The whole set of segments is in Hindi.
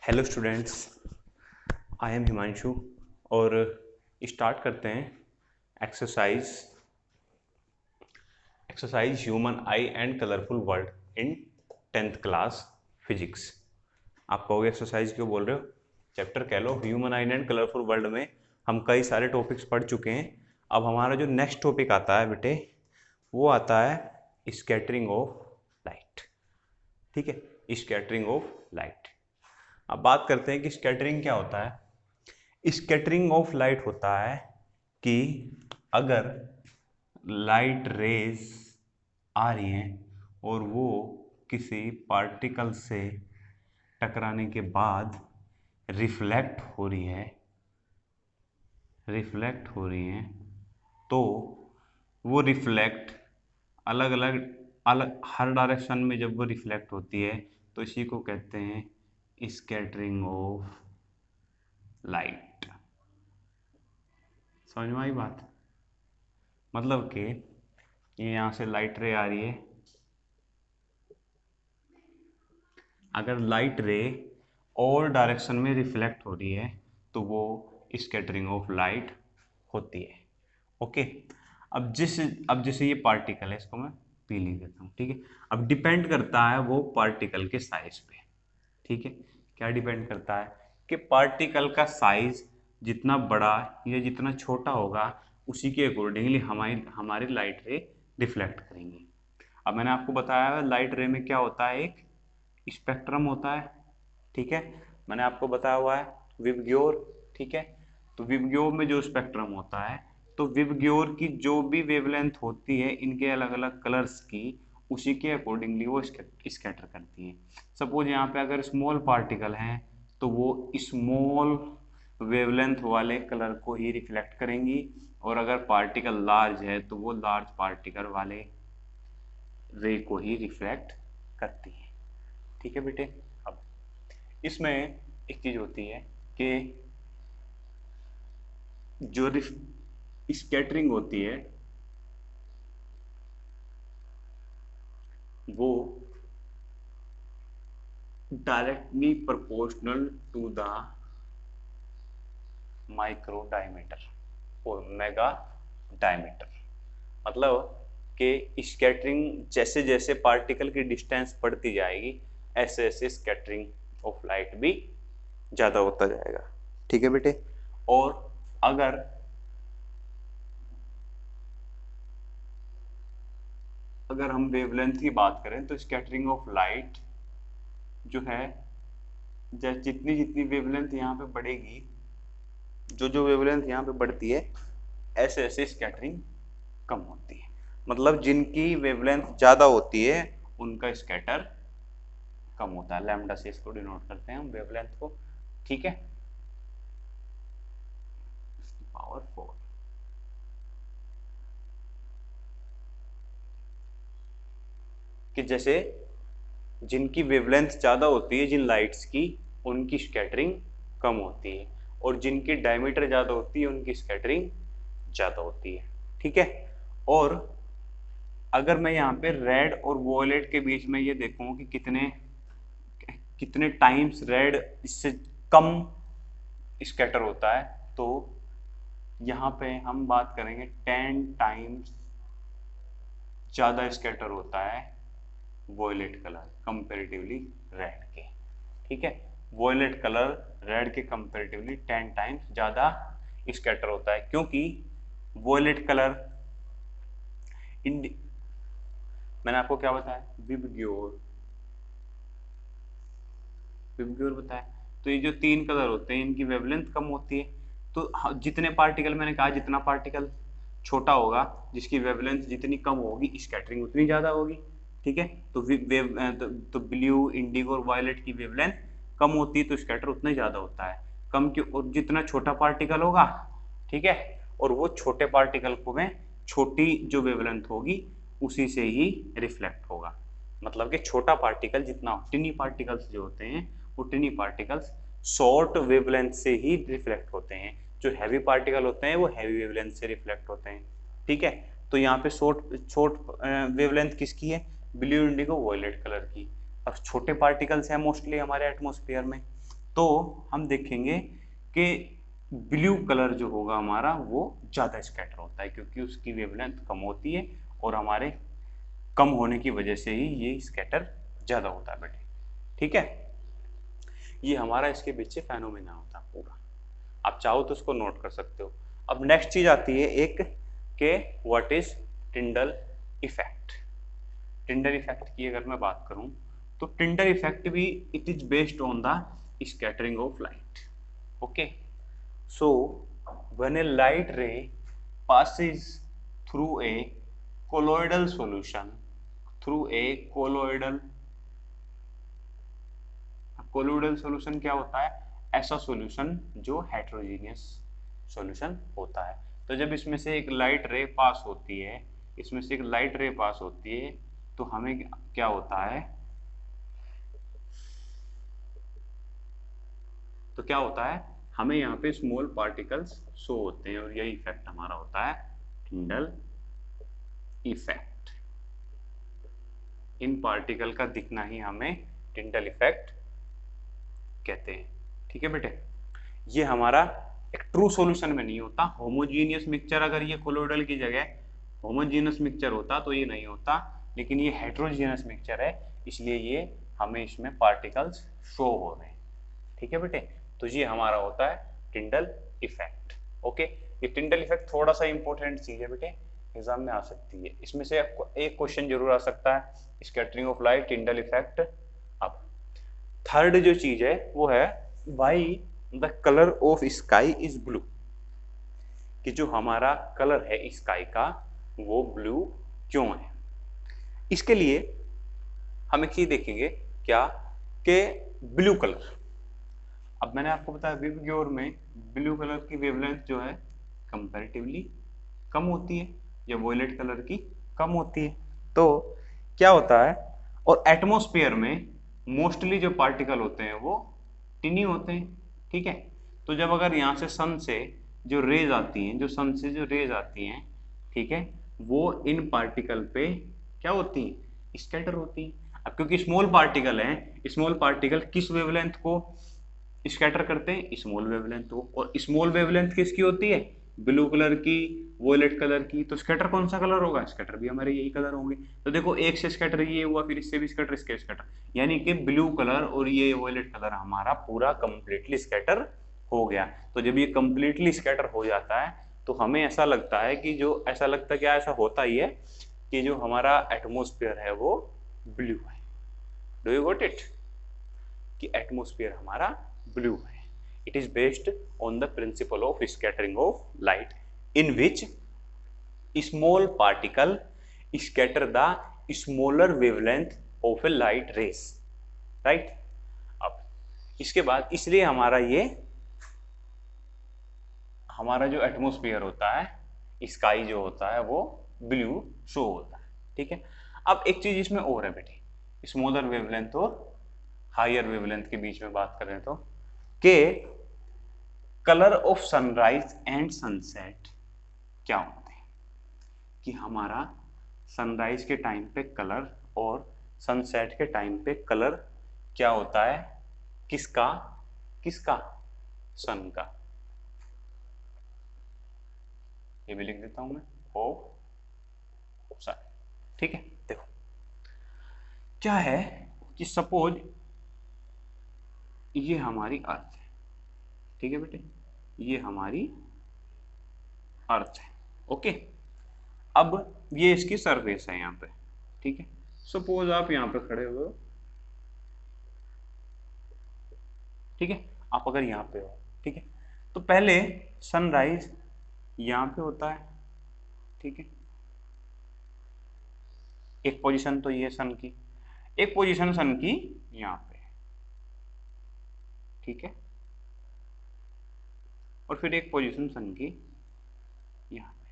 Hello students, I am Himanshu और स्टार्ट करते हैं exercise human eye and colourful world in 10th class physics. आप कहोगे एक्सरसाइज क्यों बोल रहे हो, चैप्टर कह लो। Human eye and colourful world में हम कई सारे टॉपिक्स पढ़ चुके हैं। अब हमारा जो नेक्स्ट टॉपिक आता है बेटे, वो आता है स्कैटरिंग ऑफ लाइट। ठीक है, स्कैटरिंग ऑफ लाइट। अब बात करते हैं कि स्कैटरिंग क्या होता है। स्कैटरिंग ऑफ लाइट होता है कि अगर लाइट रेज आ रही हैं और वो किसी पार्टिकल से टकराने के बाद रिफ्लेक्ट हो रही हैं तो वो रिफ्लेक्ट अलग अलग हर डायरेक्शन में जब वो रिफ्लेक्ट होती है तो इसी को कहते हैं स्कैटरिंग ऑफ लाइट। समझ में आई बात? मतलब कि ये यहाँ से लाइट रे आ रही है, अगर लाइट रे और डायरेक्शन में रिफ्लेक्ट हो रही है तो वो स्कैटरिंग ऑफ लाइट होती है। ओके, अब जैसे ये पार्टिकल है, इसको मैं पी लिख देता हूँ। ठीक है, अब डिपेंड करता है वो पार्टिकल के साइज पे। ठीक है, क्या डिपेंड करता है कि पार्टिकल का साइज जितना बड़ा या जितना छोटा होगा उसी के अकॉर्डिंगली हमारी लाइट रे रिफ्लेक्ट करेंगी। अब मैंने आपको बताया लाइट रे में क्या होता है, एक स्पेक्ट्रम होता है। ठीक है, मैंने आपको बताया हुआ है विबग्योर। ठीक है, तो विबग्योर में जो स्पेक्ट्रम होता है तो विबग्योर की जो भी वेवलेंथ होती है इनके अलग अलग कलर्स की, उसी के अकॉर्डिंगली वो स्कैटर करती है। सपोज यहाँ पे अगर स्मॉल पार्टिकल हैं तो वो स्मॉल वेवलेंथ वाले कलर को ही रिफ्लेक्ट करेंगी, और अगर पार्टिकल लार्ज है तो वो लार्ज पार्टिकल वाले रे को ही रिफ्लेक्ट करती है। ठीक है बेटे, अब इसमें एक चीज होती है कि जो स्कैटरिंग होती है वो directly proportional to the micro diameter और मेगा डायमीटर। मतलब कि स्कैटरिंग जैसे जैसे पार्टिकल की डिस्टेंस बढ़ती जाएगी ऐसे ऐसे स्कैटरिंग ऑफ लाइट भी ज़्यादा होता जाएगा। ठीक है बेटे, और अगर हम वेवलेंथ की बात करें तो स्कैटरिंग ऑफ लाइट जो है, जितनी जितनी वेवलेंथ यहाँ पे बढ़ेगी, जो वेवलेंथ यहाँ पे बढ़ती है ऐसे ऐसे स्कैटरिंग कम होती है। मतलब जिनकी वेवलेंथ ज़्यादा होती है उनका स्कैटर कम होता है। लैम्डा से इसको डिनोट करते हैं हम वेवलेंथ को। ठीक है, पावर 4। कि जैसे जिनकी वेवलेंथ ज़्यादा होती है जिन लाइट्स की, उनकी स्कैटरिंग कम होती है, और जिनकी डायमीटर ज़्यादा होती है उनकी स्कैटरिंग ज़्यादा होती है। ठीक है, और अगर मैं यहाँ पे रेड और वोलेट के बीच में ये देखूँ कि कितने कितने टाइम्स रेड इससे कम स्कैटर होता है, तो यहाँ पे हम बात करेंगे 10 टाइम्स ज़्यादा स्कैटर होता है वॉयलेट कलर कंपेरेटिवली रेड के। ठीक है, वॉयलेट कलर रेड के कंपेरेटिवली 10 टाइम्स ज़्यादा स्कैटर होता है, क्योंकि वॉयलेट कलर मैंने आपको क्या बताया, विबग्योर बताया। तो ये जो तीन कलर होते हैं इनकी वेवलेंथ कम होती है। तो जितने पार्टिकल, मैंने कहा जितना पार्टिकल छोटा होगा जिसकी वेवलेंथ जितनी कम होगी स्कैटरिंग उतनी ज़्यादा होगी। ठीक है, तो ब्लू, इंडिगो और वायलेट की वेवलेंथ कम होती है तो स्कैटर उतना ही ज़्यादा होता है। कम क्यों? और जितना छोटा पार्टिकल होगा, ठीक है, और वो छोटे पार्टिकल को में छोटी जो वेवलेंथ होगी उसी से ही रिफ्लेक्ट होगा। मतलब कि छोटा पार्टिकल जितना, टिनी पार्टिकल्स जो होते हैं वो टिनी पार्टिकल्स शॉर्ट वेवलेंथ से ही रिफ्लेक्ट होते हैं। जो हैवी पार्टिकल होते हैं वो हैवी वेवलेंथ से रिफ्लेक्ट होते हैं। ठीक है, तो यहाँ पे शॉर्ट वेवलेंथ किसकी है? ब्लू, इंडिगो, वॉयलेट कलर की। अब छोटे पार्टिकल्स हैं मोस्टली हमारे एटमॉस्फेयर में, तो हम देखेंगे कि ब्लू कलर जो होगा हमारा वो ज़्यादा स्कैटर होता है, क्योंकि उसकी वेवलेंथ कम होती है और हमारे कम होने की वजह से ही ये स्कैटर ज़्यादा होता है बेटे। ठीक है, ये हमारा इसके पीछे फेनोमेना होता है पूरा। आप चाहो तो उसको नोट कर सकते हो। अब नेक्स्ट चीज आती है एक के what is Tyndall effect. Tyndall effect की अगर मैं बात करूं तो टिंडल इफेक्ट भी it is based on the scattering of light. Okay, so when A light रे passes through a colloidal solution, through a colloidal solution क्या होता है? ऐसा सॉल्यूशन जो हेटेरोजीनियस सॉल्यूशन होता है। तो जब इसमें से एक लाइट रे पास होती है, इसमें से एक लाइट रे पास होती है, तो हमें क्या होता है, तो क्या होता है, हमें यहाँ पे स्मॉल पार्टिकल्स शो होते हैं और यही इफेक्ट हमारा होता है टिंडल इफेक्ट। इन पार्टिकल का दिखना ही हमें टिंडल इफेक्ट कहते हैं। ठीक है बेटे, ये हमारा एक ट्रू सॉल्यूशन में नहीं होता। होमोजीनियस मिक्सचर अगर ये कोलोइडल की जगह होमोजीनियस मिक्सचर होता तो ये नहीं होता, लेकिन ये हेट्रोजीनियस मिक्सचर है, इसलिए ये हमें इसमें पार्टिकल्स शो हो रहे हैं। ठीक है बेटे, तो ये हमारा होता है टिंडल इफेक्ट। ओके, ये टिंडल इफेक्ट थोड़ा सा इंपॉर्टेंट चीज है बेटे, एग्जाम में आ सकती है। इसमें से एक क्वेश्चन जरूर आ सकता है, scattering of light, Tyndall effect. अब थर्ड जो चीज है वो है why the colour of sky is blue, कि जो हमारा कलर है स्काई का वो ब्लू क्यों है। इसके लिए हम एक चीज देखेंगे क्या, कि ब्लू कलर, अब मैंने आपको बताया विबग्योर में ब्लू कलर की वेवलेंथ जो है कंपैरेटिवली कम होती है या वॉयलेट कलर की कम होती है। तो क्या होता है, और एटमॉस्फेयर में मोस्टली जो पार्टिकल होते हैं वो टिनी होते हैं। ठीक है, तो जब अगर यहाँ से सन से जो रेज आती हैं, जो सन से जो रेज आती हैं, ठीक है, वो इन पार्टिकल पे क्या होती है, स्कैटर होती है। अब क्योंकि स्मॉल पार्टिकल हैं, स्मॉल पार्टिकल किस वेवलेंथ को स्कैटर करते हैं, स्मॉल वेवलेंथ को, और स्मॉल वेवलेंथ किसकी होती है, ब्लू कलर की, वोलेट कलर की। तो स्कैटर कौन सा कलर होगा, स्कैटर भी हमारे यही कलर होंगे। तो देखो एक से स्कैटर ये हुआ, फिर इससे भी स्कैटर, इसके स्कैटर, यानी कि ब्लू कलर और ये वोलेट कलर हमारा पूरा कंप्लीटली स्कैटर हो गया। तो जब ये कंप्लीटली स्कैटर हो जाता है तो हमें ऐसा लगता है कि जो ऐसा लगता है, क्या ऐसा होता ही है कि जो हमारा एटमोस्फेयर है वो ब्लू है। डू यू गॉट इट, कि एटमोस्फेयर हमारा ब्लू है। It is based on the principle of scattering of light in which small particle scatter the smaller wavelength of A light rays. Right, अब इसके बाद इसलिए हमारा जो एटमोस्फेयर होता है, स्काई जो होता है वो ब्लू शो होता है। ठीक है, अब एक चीज इसमें और है बेटे, स्मॉलर वेवलेंथ और हायर वेवलेंथ के बीच में बात करें तो, के colour of sunrise and sunset क्या होते हैं, कि हमारा सनराइज के टाइम पे कलर और सनसेट के टाइम पे कलर क्या होता है, किसका किसका, सन का। ये भी लिख देता हूं मैं, ऑफ सन। ठीक है, देखो क्या है कि सपोज ये हमारी अर्थ है। ठीक है बेटे, ये हमारी अर्थ है। ओके, अब ये इसकी सरफेस है यहाँ पे। ठीक है, सपोज आप यहाँ पे खड़े हुए हो, ठीक है, आप अगर यहाँ पे हो, ठीक है, तो पहले सनराइज यहाँ पे होता है। ठीक है, एक पोजीशन तो ये सन की, एक पोजीशन सन की यहाँ पे, ठीक है, और फिर एक पोजीशन सन की यहाँ पे।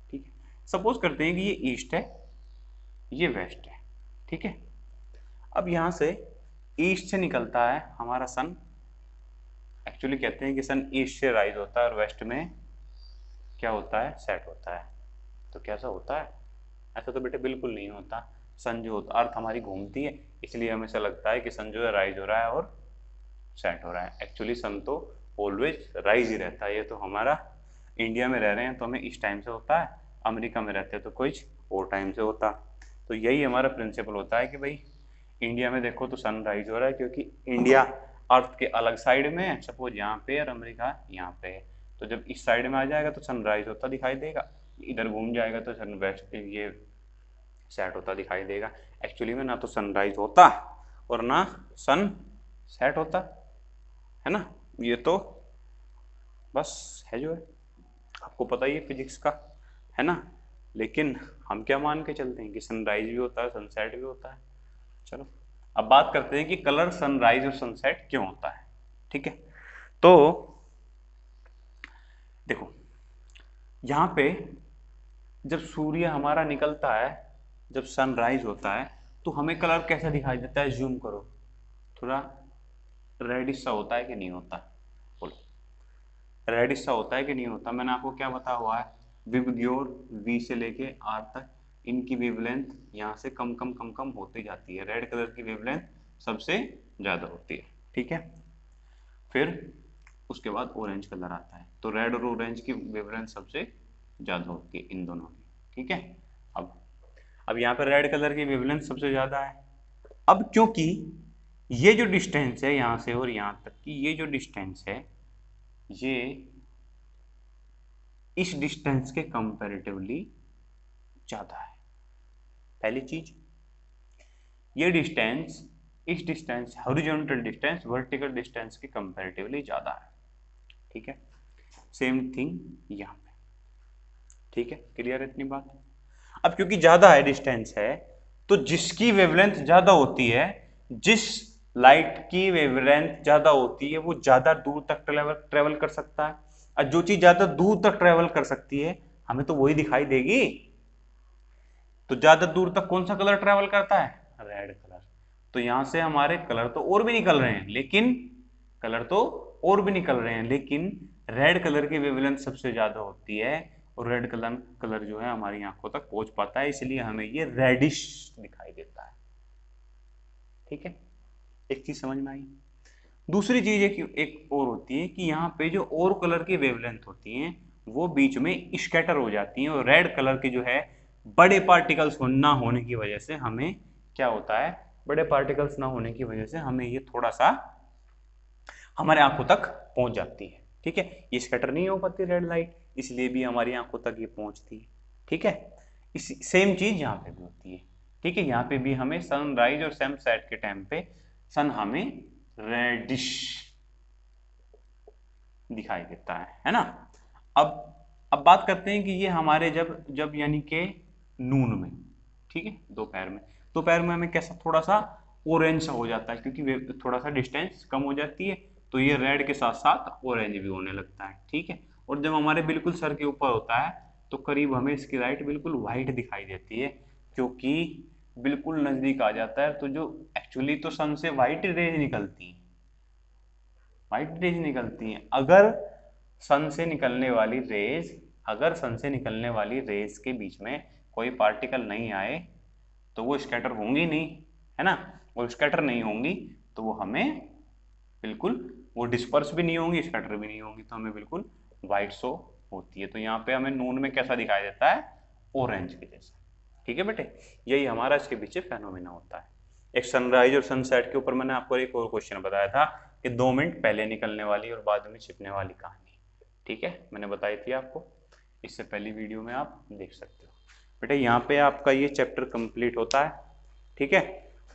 ठीक है, सपोज करते हैं कि ये ईस्ट है, ये वेस्ट है। ठीक है, अब यहाँ से ईस्ट से निकलता है हमारा सन। एक्चुअली कहते हैं कि सन ईस्ट से राइज होता है और वेस्ट में क्या होता है, सेट होता है। तो कैसा होता है, ऐसा तो बेटे बिल्कुल नहीं होता। सन जो होता, अर्थ हमारी घूमती है, इसलिए हमें ऐसा लगता है कि सन जो है राइज हो रहा है और सेट हो रहा है। एक्चुअली सन तो ऑलवेज राइज ही रहता है। ये तो हमारा इंडिया में रह रहे हैं तो हमें इस टाइम से होता है, अमेरिका में रहते हैं तो कुछ और टाइम से होता। तो यही हमारा प्रिंसिपल होता है कि भाई इंडिया में देखो तो सनराइज हो रहा है क्योंकि इंडिया अर्थ के अलग साइड में है, सपोज यहाँ पे और अमेरिका यहाँ पे है। तो जब इस साइड में आ जाएगा तो सनराइज होता दिखाई देगा, इधर घूम जाएगा तो सन वेस्ट ये सेट होता दिखाई देगा। एक्चुअली में ना तो सनराइज होता और ना सन सेट होता, है ना। ये तो बस है जो है, आपको पता ही है फिजिक्स का, है ना। लेकिन हम क्या मान के चलते हैं कि सनराइज भी होता है सनसेट भी होता है। चलो अब बात करते हैं कि कलर सनराइज और सनसेट क्यों होता है। ठीक है, तो देखो यहाँ पे जब सूर्य हमारा निकलता है, जब सनराइज होता है तो हमें कलर कैसा दिखाई देता है, जूम करो थोड़ा, रेडिश सा होता है कि नहीं होता, बोलो रेडिश सा होता है कि नहीं होता। मैंने आपको क्या बताया हुआ है, विबग्योर वी से लेके आर तक इनकी वेवलेंथ यहाँ से कम कम कम कम होती जाती है, रेड कलर की वेवलेंथ सबसे ज्यादा होती है। ठीक है, फिर उसके बाद ऑरेंज कलर आता है, तो रेड और ऑरेंज की वेवलेंथ सबसे ज्यादा होती है इन दोनों की। ठीक है, अब यहाँ पर रेड कलर की वेवलेंथ सबसे ज्यादा है। अब क्योंकि ये जो डिस्टेंस है यहाँ से और यहाँ तक की, ये जो डिस्टेंस है ये इस डिस्टेंस के कंपैरेटिवली ज्यादा है। पहली चीज, ये डिस्टेंस इस distance horizontal distance vertical distance के कंपैरेटिवली ज्यादा है। ठीक है, सेम थिंग यहाँ पे। ठीक है, क्लियर है इतनी बात। अब क्योंकि ज्यादा है डिस्टेंस है तो जिसकी वेवलेंथ ज्यादा होती है, जिस लाइट की वेवलेंथ ज्यादा होती है वो ज्यादा दूर तक ट्रेवल कर सकता है। और जो चीज ज्यादा दूर तक ट्रेवल कर सकती है हमें तो वही दिखाई देगी। तो ज्यादा दूर तक कौन सा कलर ट्रेवल करता है, रेड कलर। तो यहां से हमारे कलर तो और भी निकल रहे हैं, लेकिन कलर तो और भी निकल रहे हैं लेकिन रेड कलर की वेवलेंथ सबसे ज्यादा होती है और रेड कलर कलर जो है हमारी आंखों तक पहुंच पाता है, इसलिए हमें ये रेडिश दिखाई देता है। ठीक है, एक चीज समझ में आई। दूसरी चीज एक और होती है कि यहाँ पे जो और कलर की वेवलेंथ होती हैं वो बीच में स्कैटर हो जाती हैं, और रेड कलर के जो है बड़े पार्टिकल्स ना होने की वजह से हमें क्या होता है, बड़े पार्टिकल्स ना होने की वजह से हमें ये थोड़ा सा हमारे आंखों तक पहुंच जाती है। ठीक है, ये स्कैटर नहीं हो पाती रेड लाइट, इसलिए भी हमारी आंखों तक ये पहुंचती है। ठीक है, इसी सेम चीज यहाँ पे भी होती है। ठीक है, यहाँ पे भी हमें सनराइज और सनसेट के टाइम पे सन हमें रेडिश दिखाई देता है ना। अब बात करते हैं कि ये हमारे जब जब यानी कि नून में, ठीक है दोपहर में, दोपहर में हमें कैसा थोड़ा सा ऑरेंज सा हो जाता है क्योंकि थोड़ा सा डिस्टेंस कम हो जाती है, तो ये रेड के साथ साथ ऑरेंज भी होने लगता है। ठीक है, और जब हमारे बिल्कुल सर के ऊपर होता है तो करीब हमें इसकी लाइट बिल्कुल व्हाइट दिखाई देती है, क्योंकि बिल्कुल नजदीक आ जाता है। तो जो एक्चुअली तो सन से व्हाइट रेज निकलती है, व्हाइट रेज निकलती हैं। सन से निकलने वाली रेज अगर सन से निकलने वाली रेज के बीच में कोई पार्टिकल नहीं आए तो वो स्कैटर होंगी नहीं, है ना। वो स्कैटर नहीं होंगी तो वो हमें बिल्कुल, वो डिस्पर्स भी नहीं होंगी स्कैटर भी नहीं होंगी, तो हमें बिल्कुल व्हाइट शो होती है। तो यहाँ पे हमें नून में कैसा दिखाई देता है, ऑरेंज के जैसा। ठीक है बेटे, यही हमारा इसके पीछे फेनोमेना होता है। एक सनराइज और सनसेट के ऊपर मैंने आपको एक और क्वेश्चन बताया था कि 2 मिनट पहले निकलने वाली और बाद में छिपने वाली कहानी। ठीक है, मैंने बताई थी आपको, इससे पहली वीडियो में आप देख सकते हो। बेटा यहाँ पे आपका ये चैप्टर कंप्लीट होता है। ठीक है,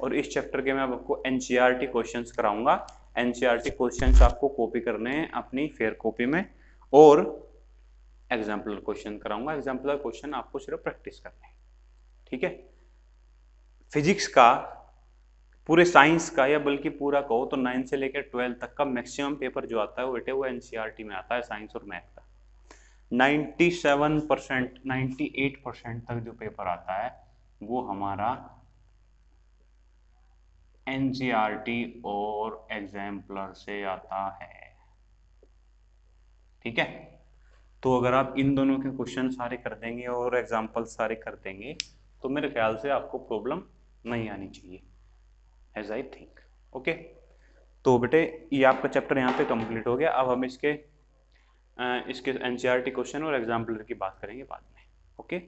और इस चैप्टर के मैं आपको एनसीईआरटी क्वेश्चंस कराऊंगा। एनसीईआरटी क्वेश्चंस आपको कॉपी करने हैं अपनी फेयर कॉपी में, और एग्जाम्पलर क्वेश्चन कराऊंगा। एग्जाम्पलर क्वेश्चन आपको सिर्फ प्रैक्टिस करने हैं। ठीक है, फिजिक्स का, पूरे साइंस का, या बल्कि पूरा कहो तो 9 से लेकर 12 तक का मैक्सिमम पेपर जो आता है वो बेटे वो एनसीईआरटी में आता है, साइंस और मैथ का। 97% 98% तक जो पेपर आता है वो हमारा एनसीईआरटी और एग्जाम्पलर से आता है। ठीक है, तो अगर आप इन दोनों के क्वेश्चन सारे कर देंगे और एग्जाम्पल सारे कर देंगे तो मेरे ख्याल से आपको प्रॉब्लम नहीं आनी चाहिए, एज आई थिंक। ओके, तो बेटे ये आपका चैप्टर यहाँ पे कंप्लीट हो गया। अब हम इसके एनसीईआरटी क्वेश्चन और एग्जाम्पलर की बात करेंगे बाद में। ओके।